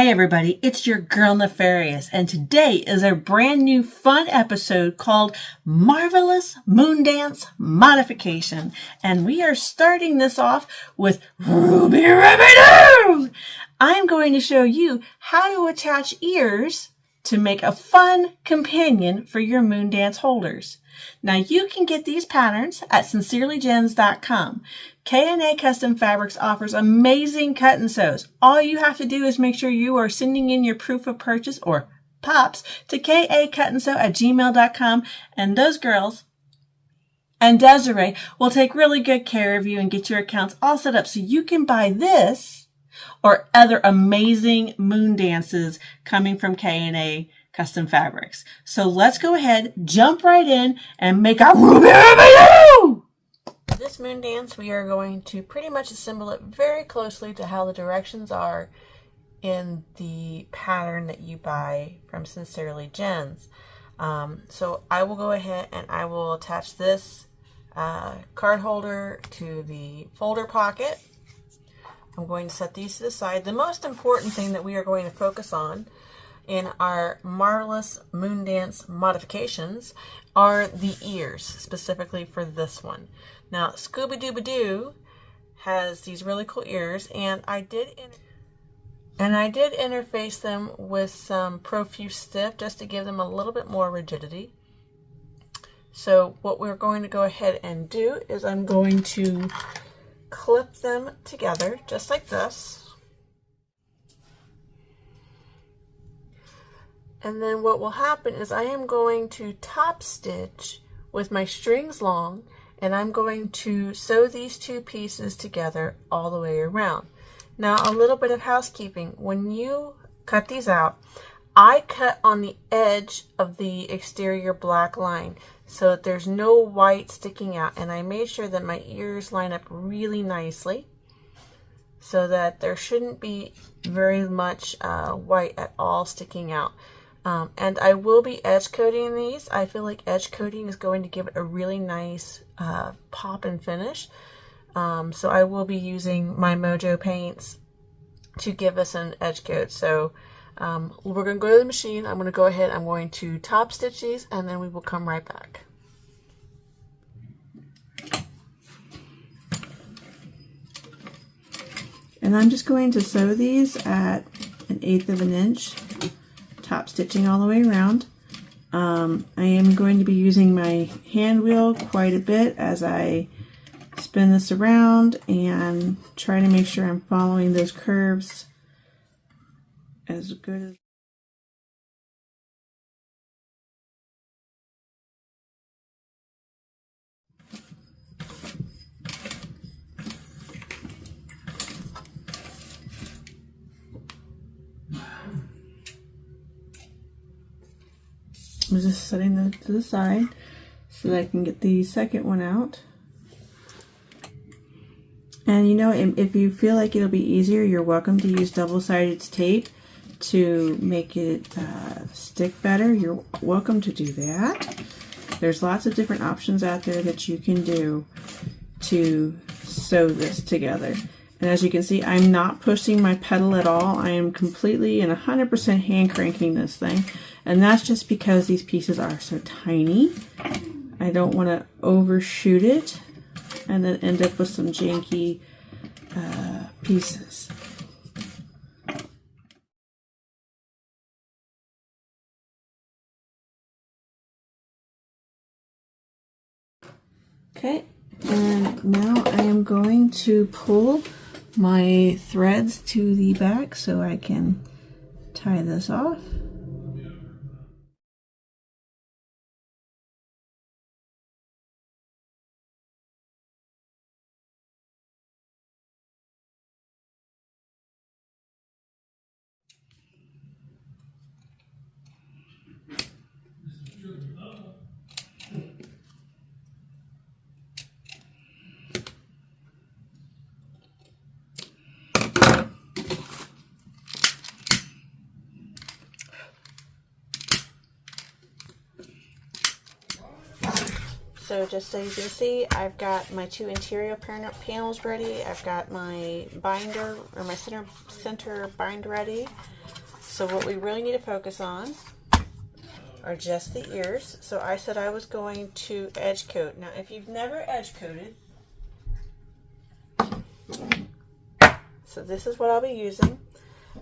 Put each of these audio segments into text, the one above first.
Hey everybody, it's your girl Nefarious, and today is a brand new fun episode called Marvelous Moondance Modification. And we are starting this off with Ruby Doo! I'm going to show you how to attach ears to make a fun companion for your Moondance holders. Now you can get these patterns at sincerelygems.com. K&A Custom Fabrics offers amazing cut and sews. All you have to do is make sure you are sending in your proof of purchase or POPs to kacutnsew@gmail.com, and those girls and Desiree will take really good care of you and get your accounts all set up so you can buy this or other amazing moon dances coming from K&A Custom Fabrics. So let's go ahead, jump right in, and make our Ruby Doo! This moon dance, we are going to pretty much assemble it very closely to how the directions are in the pattern that you buy from Sincerely Gems. So I will go ahead and I will attach this card holder to the folder pocket. I'm going to set these to the side. The most important thing that we are going to focus on in our Marvelous Moondance modifications are the ears, specifically for this one. Now, Scooby-Dooby-Doo has these really cool ears, and I did interface them with some Profuse Stiff just to give them a little bit more rigidity. So what we're going to go ahead and do is I'm going to clip them together just like this. And then what will happen is I am going to top stitch with my strings long, and I'm going to sew these two pieces together all the way around. Now, a little bit of housekeeping. When you cut these out, I cut on the edge of the exterior black line so that there's no white sticking out, and I made sure that my ears line up really nicely so that there shouldn't be very much white at all sticking out. And I will be edge coating these. I feel like edge coating is going to give it a really nice pop and finish. So I will be using my Mojo paints to give us an edge coat. So we're going to go to the machine. I'm going to go ahead. I'm going to top stitch these, and then we will come right back. And I'm just going to sew these at 1/8 of an inch. Top stitching all the way around. I am going to be using my hand wheel quite a bit as I spin this around and try to make sure I'm following those curves as good as I'm just setting that to the side so that I can get the second one out. And you know, if you feel like it'll be easier, you're welcome to use double-sided tape to make it stick better. You're welcome to do that. There's lots of different options out there that you can do to sew this together. And as you can see, I'm not pushing my pedal at all. I am completely and 100% hand cranking this thing. And that's just because these pieces are so tiny. I don't want to overshoot it and then end up with some janky pieces. Okay, and now I am going to pull my threads to the back so I can tie this off. So just so you can see, I've got my two interior panels ready. I've got my binder, or my center bind ready. So what we really need to focus on are just the ears. So I said I was going to edge coat. Now if you've never edge coated, so this is what I'll be using.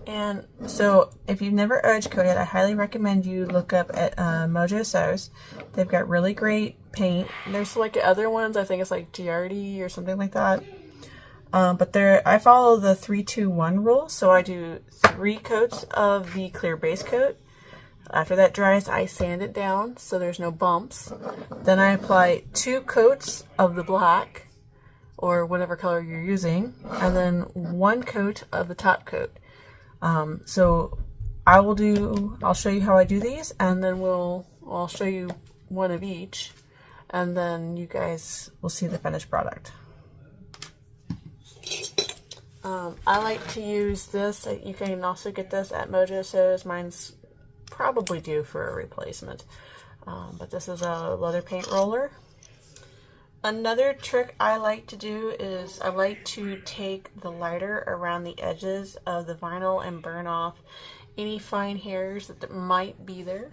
And so if you've never edge coated, I highly recommend you look up at Mojo Sews. They've got really great paint. There's like other ones, I think it's like Giardi or something like that. But I follow the 3-2-1 rule. So I do 3 coats of the clear base coat. After that dries, I sand it down so there's no bumps. Then I apply 2 coats of the black, or whatever color you're using, and then 1 coat of the top coat. So I'll show you how I do these, and then I'll show you one of each, and then you guys will see the finished product. I like to use this. You can also get this at Mojo Sews. Mine's probably due for a replacement. But this is a leather paint roller. Another trick I like to do is I like to take the lighter around the edges of the vinyl and burn off any fine hairs that might be there.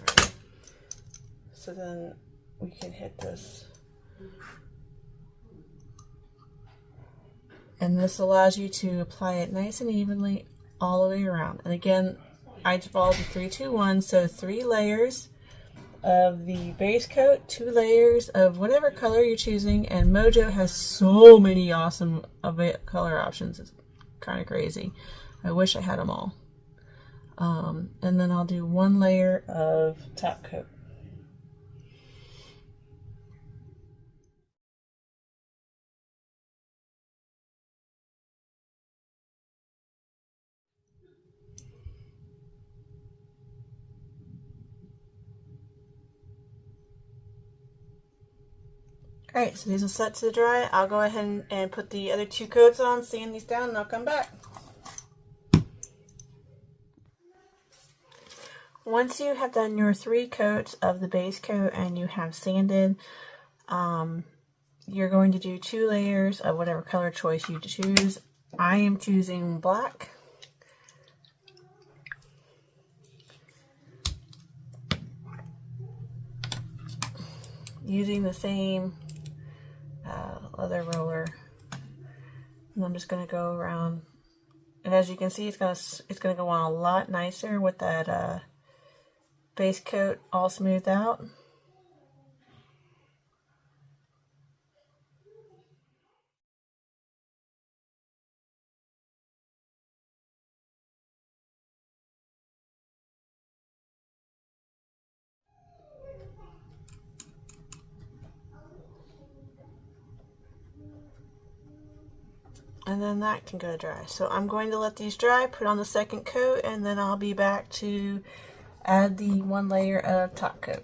Right. So then we can hit this. And this allows you to apply it nice and evenly all the way around. And again, I follow the 3-2-1, so 3 layers of the base coat, 2 layers of whatever color you're choosing, and Mojo has so many awesome color options. It's kind of crazy. I wish I had them all. And then I'll do 1 layer of top coat. Alright, so these are set to dry. I'll go ahead and put the other 2 coats on, sand these down, and I'll come back. Once you have done your 3 coats of the base coat and you have sanded, you're going to do 2 layers of whatever color choice you choose. I am choosing black. Using the same leather roller, and I'm just going to go around, and as you can see, it's going to go on a lot nicer with that base coat all smoothed out. And then that can go dry. So I'm going to let these dry, put on the 2nd coat, and then I'll be back to add the 1 layer of top coat.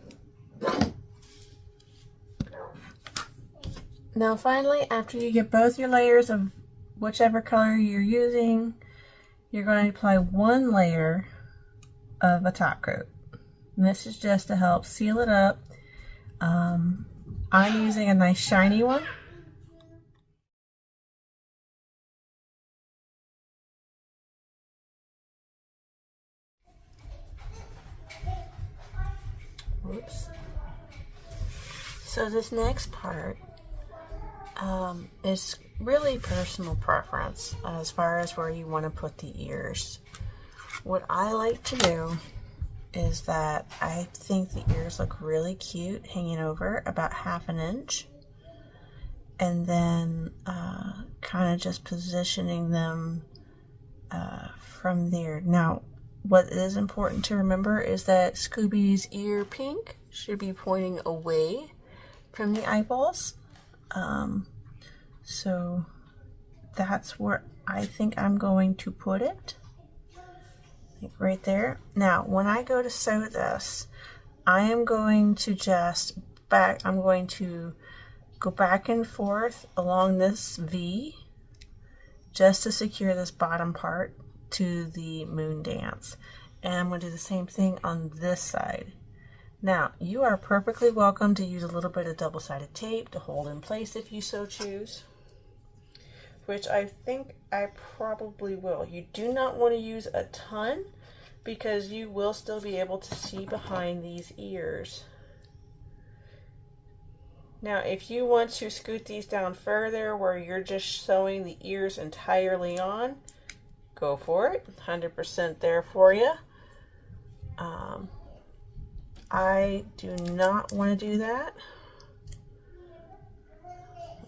Now finally, after you get both your layers of whichever color you're using, you're going to apply 1 layer of a top coat. And this is just to help seal it up. I'm using a nice shiny one. Whoops. So this next part is really personal preference as far as where you want to put the ears. What I like to do is that I think the ears look really cute hanging over about 1/2 inch, and then kind of just positioning them from there. Now what is important to remember is that Scooby's ear pink should be pointing away from the eyeballs. So that's where I think I'm going to put it. Like right there. Now, when I go to sew this, I am going to I'm going to go back and forth along this V just to secure this bottom part to the Moondance. And I'm going to do the same thing on this side. Now, you are perfectly welcome to use a little bit of double-sided tape to hold in place if you so choose, which I think I probably will. You do not want to use a ton because you will still be able to see behind these ears. Now, if you want to scoot these down further where you're just sewing the ears entirely on, go for it. 100% there for you. I do not want to do that.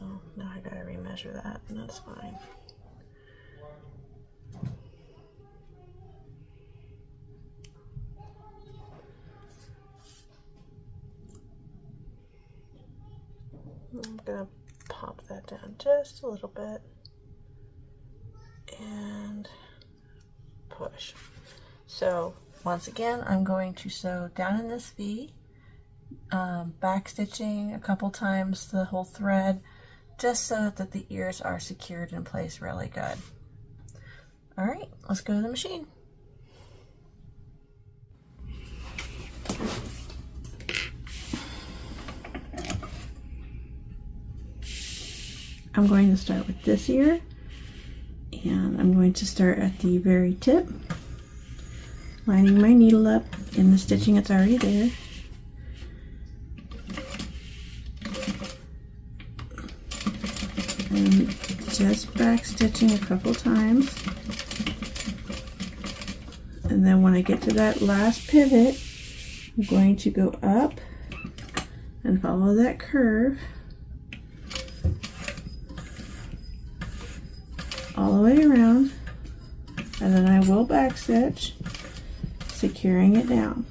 Oh, now I gotta remeasure that, and that's fine. I'm gonna pop that down just a little bit and push. So once again, I'm going to sew down in this V, back stitching a couple times the whole thread, just so that the ears are secured in place really good. All right, let's go to the machine. I'm going to start with this ear, and I'm going to start at the very tip, lining my needle up in the stitching that's already there. And just back stitching a couple times. And then when I get to that last pivot, I'm going to go up and follow that curve all the way around, and then I will back stitch, securing it down.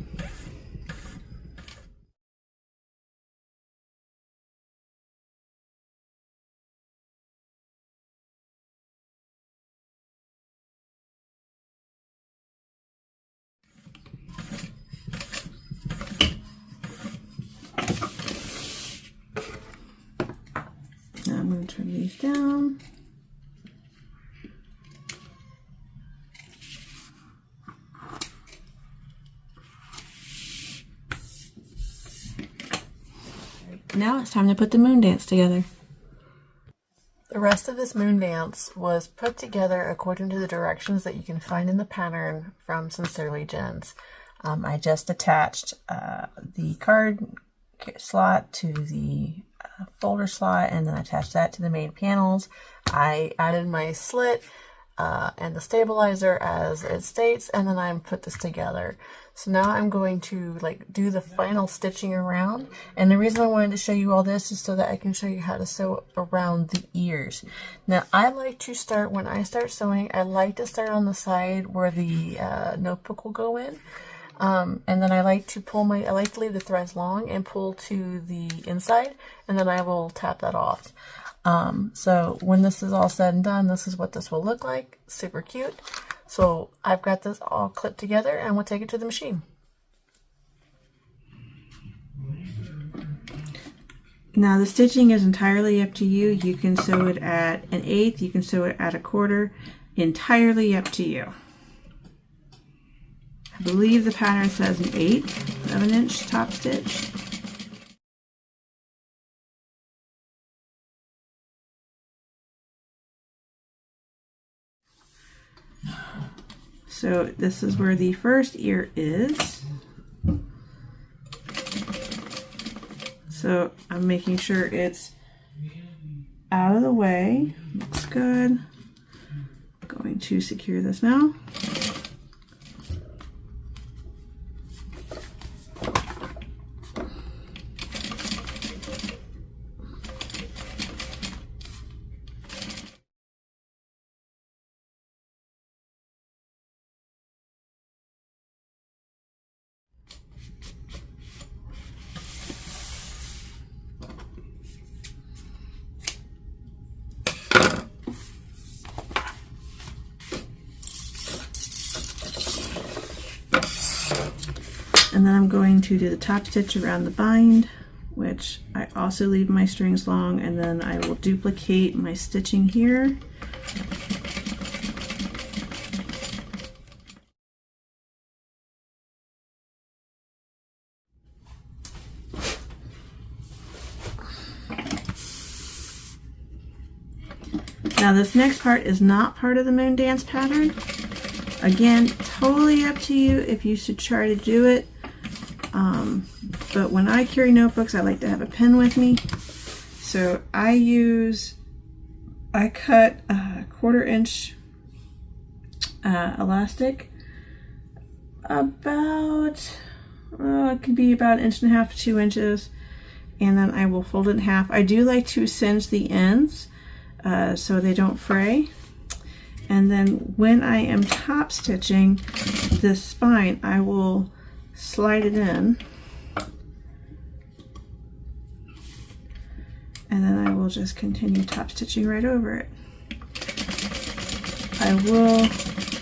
Now I'm going to turn these down. Now it's time to put the Moondance together. The rest of this Moondance was put together according to the directions that you can find in the pattern from Sincerely Jen's. I just attached the card slot to the folder slot, and then attached that to the main panels. I added my slit and the stabilizer as it states, and then I put this together. So now I'm going to do the final stitching around, and the reason I wanted to show you all this is so that I can show you how to sew around the ears. Now I like to start, when I start sewing, I like to start on the side where the notebook will go in, and then I like to leave the threads long and pull to the inside, and then I will tap that off. So when this is all said and done, this is what this will look like. Super cute. So I've got this all clipped together, and we'll take it to the machine. Now the stitching is entirely up to you. You can sew it at 1/8, you can sew it at 1/4, entirely up to you. I believe the pattern says 1/8 of an inch top stitch. So this is where the first ear is. So I'm making sure it's out of the way. Looks good. Going to secure this now. And then I'm going to do the top stitch around the bind, which I also leave my strings long, and then I will duplicate my stitching here. Now this next part is not part of the Moondance pattern. Again, totally up to you if you should try to do it. But when I carry notebooks, I like to have a pen with me. So I cut a 1/4 inch elastic, about, it could be about 1.5 to 2 inches. And then I will fold it in half. I do like to singe the ends so they don't fray. And then when I am top stitching this spine, I will slide it in. And then I will just continue top stitching right over it. I will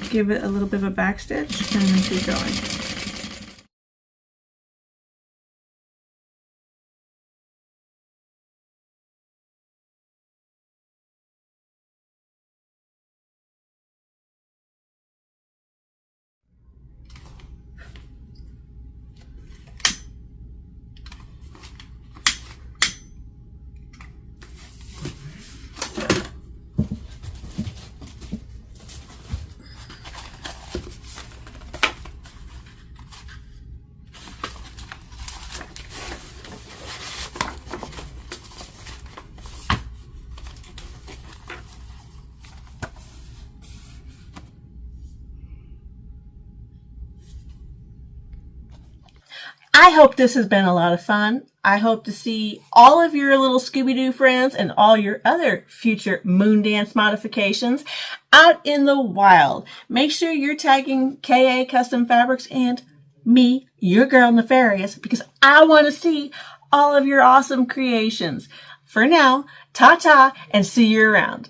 give it a little bit of a back stitch and then keep going. I hope this has been a lot of fun. I hope to see all of your little Scooby-Doo friends and all your other future Moondance modifications out in the wild. Make sure you're tagging K&A Custom Fabrics and me, your girl Nefarious, because I want to see all of your awesome creations. For now, ta-ta and see you around.